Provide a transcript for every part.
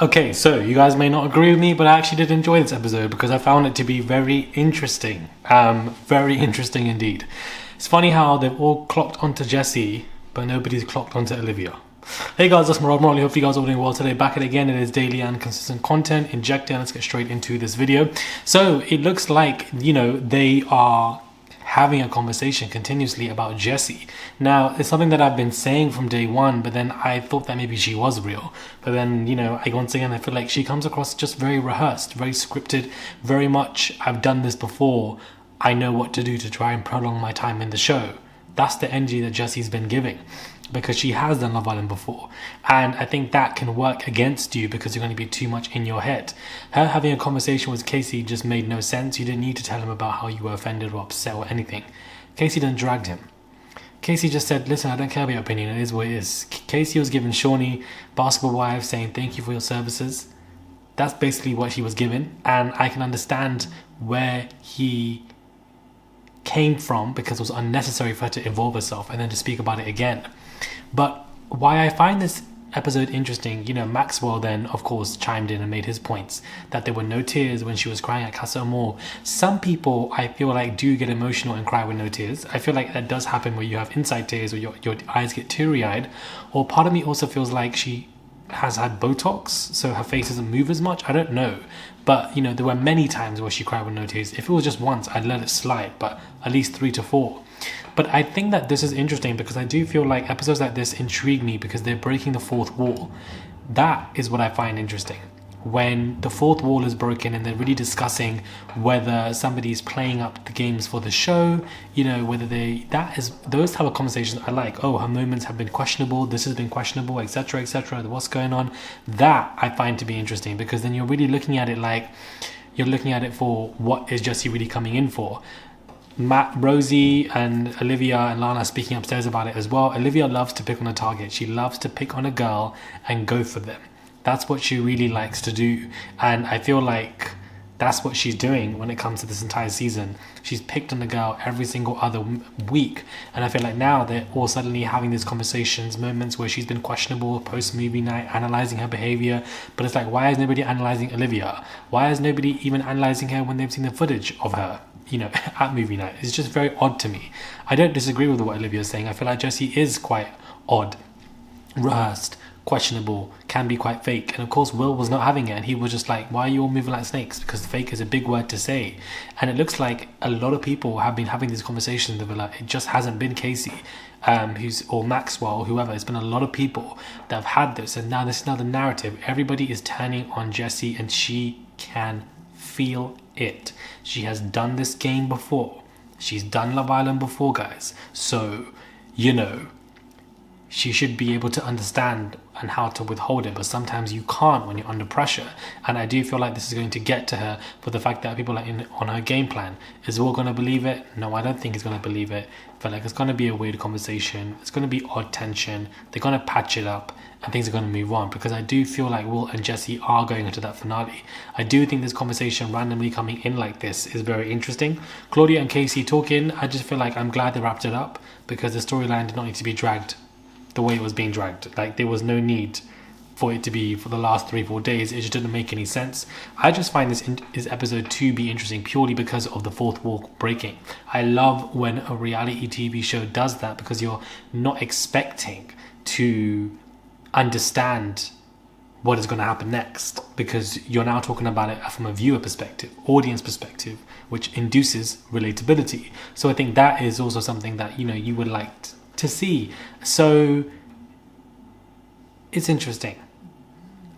Okay, so you guys may not agree with me, but I actually did enjoy this episode because I found it to be very interesting. Very interesting indeed. It's funny how they've all clocked onto Jessie, but nobody's clocked onto Olivia. Hey guys, that's Murad Morley. Hope you guys are doing well today. Back at it again. It is daily and consistent content injected. Let's get straight into this video. So it looks like, they are having a conversation continuously about Jessie. Now, it's something that I've been saying from day one, but then I thought that maybe she was real. But then, once again, I feel like she comes across just very rehearsed, very scripted, very much, I've done this before. I know what to do to try and prolong my time in the show. That's the energy that Jessie's been giving, because she has done Love Island before. And I think that can work against you because you're going to be too much in your head. Her having a conversation with Casey just made no sense. You didn't need to tell him about how you were offended or upset or anything. Casey didn't drag him. Casey just said, listen, I don't care about your opinion. It is what it is. Casey was giving Shawnee basketball wives saying, thank you for your services. That's basically what she was given. And I can understand where he came from, because it was unnecessary for her to involve herself and then to speak about it again. But why I find this episode interesting, Maxwell then of course chimed in and made his points that there were no tears when she was crying at Casa Amor. Some people, I feel like, do get emotional and cry with no tears. I feel like that does happen where you have inside tears or your eyes get teary-eyed. Or part of me also feels like she has had Botox, so her face doesn't move as much. I don't know. But, there were many times where she cried with no tears. If it was just once, I'd let it slide, but at least 3 to 4. But I think that this is interesting because I do feel like episodes like this intrigue me because they're breaking the fourth wall. That is what I find interesting. When the fourth wall is broken and they're really discussing whether somebody's playing up the games for the show, whether those type of conversations I like. Oh, her moments have been questionable, this has been questionable, etc., what's going on. That I find to be interesting because then you're really looking at it like, you're looking at it for what is Jessie really coming in for. Rosie and Olivia and Lana speaking upstairs about it as well. Olivia loves to pick on a target. She loves to pick on a girl and go for them. That's what she really likes to do. And I feel like that's what she's doing when it comes to this entire season. She's picked on the girl every single other week. And I feel like now they're all suddenly having these conversations, moments where she's been questionable post-movie night, analysing her behaviour. But it's like, why is nobody analysing Olivia? Why is nobody even analysing her when they've seen the footage of her, at movie night? It's just very odd to me. I don't disagree with what Olivia is saying. I feel like Jessie is quite odd, rehearsed, questionable, can be quite fake. And of course Will was not having it, and he was just like, why are you all moving like snakes? Because fake is a big word to say. And it looks like a lot of people have been having these conversations that were like, it just hasn't been Casey or Maxwell or whoever. It's been a lot of people that have had this, and now this is now the narrative. Everybody is turning on Jessie and she can feel it. She has done this game before. She's done Love Island before, guys. So, she should be able to understand and how to withhold it, but sometimes you can't when you're under pressure. And I do feel like this is going to get to her for the fact that people are on her game plan. Is Will going to believe it? No, I don't think he's going to believe it. I feel like it's going to be a weird conversation. It's going to be odd tension. They're going to patch it up and things are going to move on, because I do feel like Will and Jessie are going into that finale. I do think this conversation randomly coming in like this is very interesting. Claudia and Casey talking, I just feel like I'm glad they wrapped it up, because the storyline did not need to be dragged the way it was being dragged. Like, there was no need for it to be for the last 3-4 days. It just didn't make any sense. I just find this episode to be interesting purely because of the fourth wall breaking. I love when a reality TV show does that, because you're not expecting to understand what is going to happen next, because you're now talking about it from a viewer perspective, audience perspective, which induces relatability. So I think that is also something that you would like to see. So it's interesting,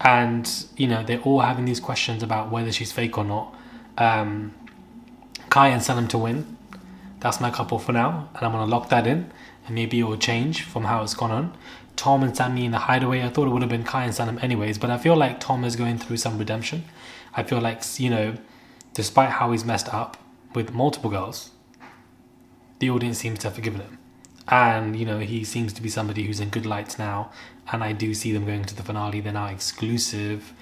and they're all having these questions about whether she's fake or not. Kai and Sanam to win, that's my couple for now, and I'm gonna lock that in, and maybe it will change from how it's gone on. Tom and Sammy in the hideaway, I thought it would have been Kai and Sanam anyways, but I feel like Tom is going through some redemption. I feel like, despite how he's messed up with multiple girls, the audience seems to have forgiven him. And, he seems to be somebody who's in good lights now. And I do see them going to the finale. They're now exclusive.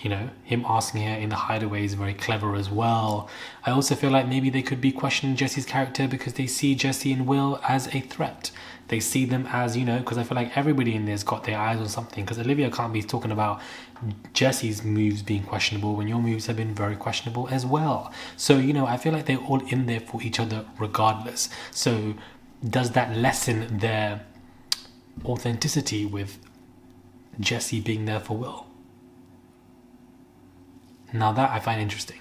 You know, him asking her in the hideaway is very clever as well. I also feel like maybe they could be questioning Jessie's character because they see Jessie and Will as a threat. They see them as, you know, because I feel like everybody in there's got their eyes on something. Because Olivia can't be talking about Jessie's moves being questionable when your moves have been very questionable as well. So, you know, I feel like they're all in there for each other regardless. So does that lessen their authenticity with Jessie being there for Will? Now that I find interesting.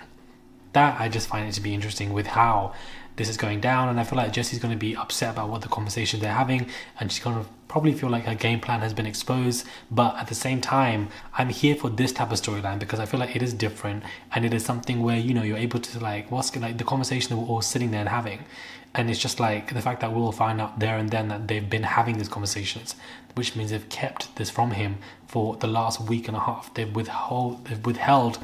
That I just find it to be interesting with how this is going down, and I feel like Jessie's going to be upset about what the conversation they're having, and she's going to probably feel like her game plan has been exposed. But at the same time, I'm here for this type of storyline because I feel like it is different, and it is something where, you know, you're able to like what's like the conversation that we're all sitting there and having, and it's just like the fact that we'll find out there and then that they've been having these conversations, which means they've kept this from him for the last week and a half. They've withheld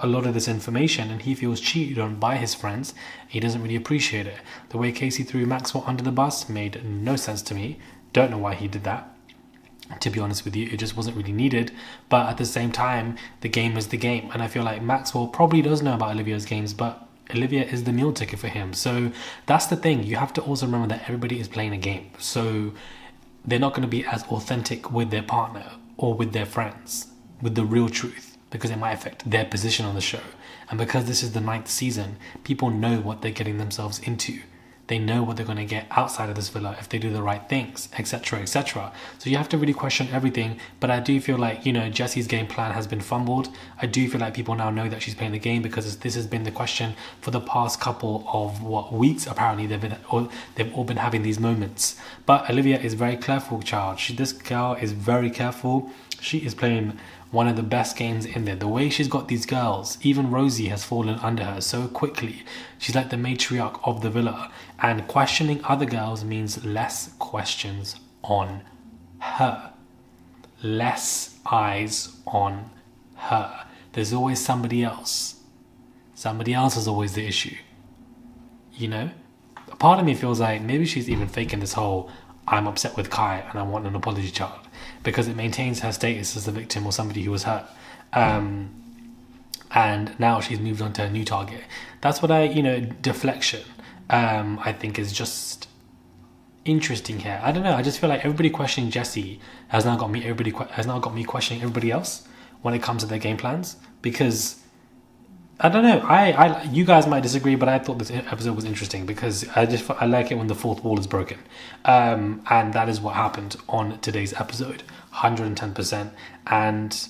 a lot of this information, and he feels cheated on by his friends. He doesn't really appreciate it. The way Casey threw Maxwell under the bus made no sense to me. Don't know why he did that. To be honest with you, it just wasn't really needed. But at the same time, the game is the game, and I feel like Maxwell probably does know about Olivia's games, but Olivia is the meal ticket for him. So that's the thing. You have to also remember that everybody is playing a game, so they're not going to be as authentic with their partner or with their friends with the real truth, because it might affect their position on the show. And because this is the 9th season, people know what they're getting themselves into. They know what they're going to get outside of this villa if they do the right things, etc., etc. So you have to really question everything. But I do feel like, you know, Jessie's game plan has been fumbled. I do feel like people now know that she's playing the game, because this has been the question for the past couple of weeks. Apparently they've all been having these moments. But Olivia is very careful, child. This girl is very careful. She is playing one of the best games in there. The way she's got these girls, even Rosie has fallen under her so quickly. She's like the matriarch of the villa, and questioning other girls means less questions on her, less eyes on her. There's always somebody else. Somebody else is always the issue, you know. A part of me feels like maybe she's even faking this whole I'm upset with Kai and I want an apology child, because it maintains her status as the victim or somebody who was hurt. And now she's moved on to a new target. That's what deflection, I think is just interesting here. I don't know. I just feel like everybody questioning Jessie has now got me questioning everybody else when it comes to their game plans, because I don't know. You guys might disagree, but I thought this episode was interesting because I like it when the fourth wall is broken, and that is what happened on today's episode, 110%. And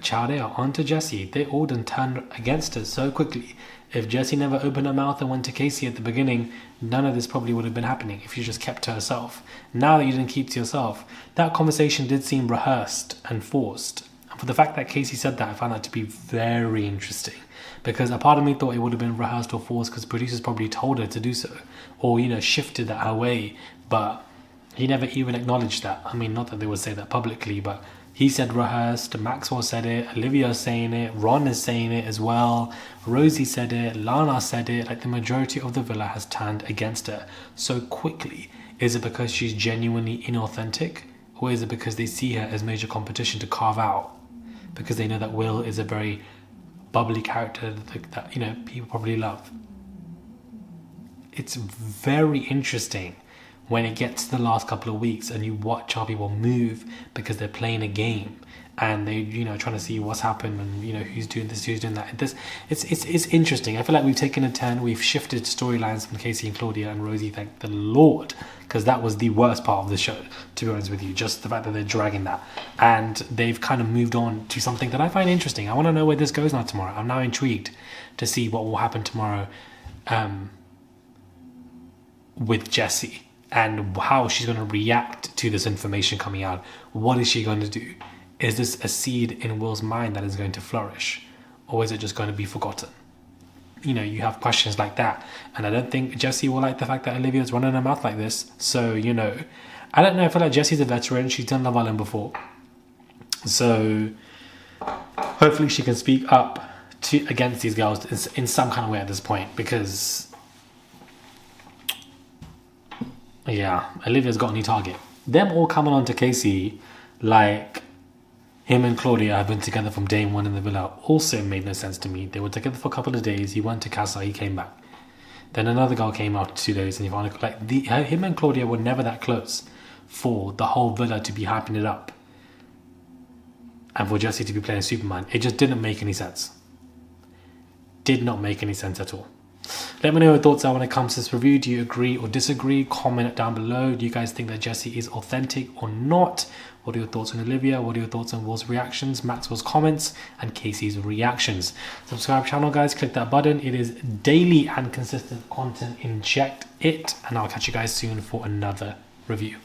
Chowder onto Jessie. They all done turned against her so quickly. If Jessie never opened her mouth and went to Casey at the beginning, none of this probably would have been happening if she just kept to herself. Now that you didn't keep to yourself, that conversation did seem rehearsed and forced. For the fact that Casey said that, I found that to be very interesting, because a part of me thought it would have been rehearsed or forced because producers probably told her to do so, or shifted that her way, but he never even acknowledged that. I mean, not that they would say that publicly, but he said rehearsed. Maxwell said it, Olivia's saying it, Ron is saying it as well, Rosie said it, Lana said it. Like, the majority of the villa has turned against her so quickly. Is it because she's genuinely inauthentic, or is it because they see her as major competition to carve out? Because they know that Will is a very bubbly character that people probably love. It's very interesting when it gets to the last couple of weeks and you watch how people move, because they're playing a game and they trying to see what's happened and who's doing this, who's doing that. It's interesting. I feel like we've taken a turn. We've shifted storylines from Casey and Claudia and Rosie, thank the Lord, because that was the worst part of the show, to be honest with you. Just the fact that they're dragging that, and they've kind of moved on to something that I find interesting. I want to know where this goes now tomorrow. I'm now intrigued to see what will happen tomorrow with Jessie and how she's going to react to this information coming out. What is she going to do? Is this a seed in Will's mind that is going to flourish, or is it just going to be forgotten? You have questions like that, and I don't think Jessie will like the fact that Olivia's running her mouth like this. So I don't know. I feel like Jessie's a veteran. She's done Love Island before, so hopefully she can speak up against these girls in some kind of way at this point, because Olivia's got a new target. Them all coming on to Casey like him and Claudia have been together from day one in the villa also made no sense to me. They were together for a couple of days. He went to Casa, he came back. Then another girl came after 2 days, and he found him and Claudia were never that close for the whole villa to be hyping it up and for Jessie to be playing Superman. It just didn't make any sense. Did not make any sense at all. Let me know your thoughts are when it comes to this review. Do you agree or disagree? Comment down below. Do you guys think that Jessie is authentic or not? What are your thoughts on Olivia? What are your thoughts on Will's reactions, Maxwell's comments, and Casey's reactions? Subscribe channel, guys. Click that button. It is daily and consistent content. Inject it, and I'll catch you guys soon for another review.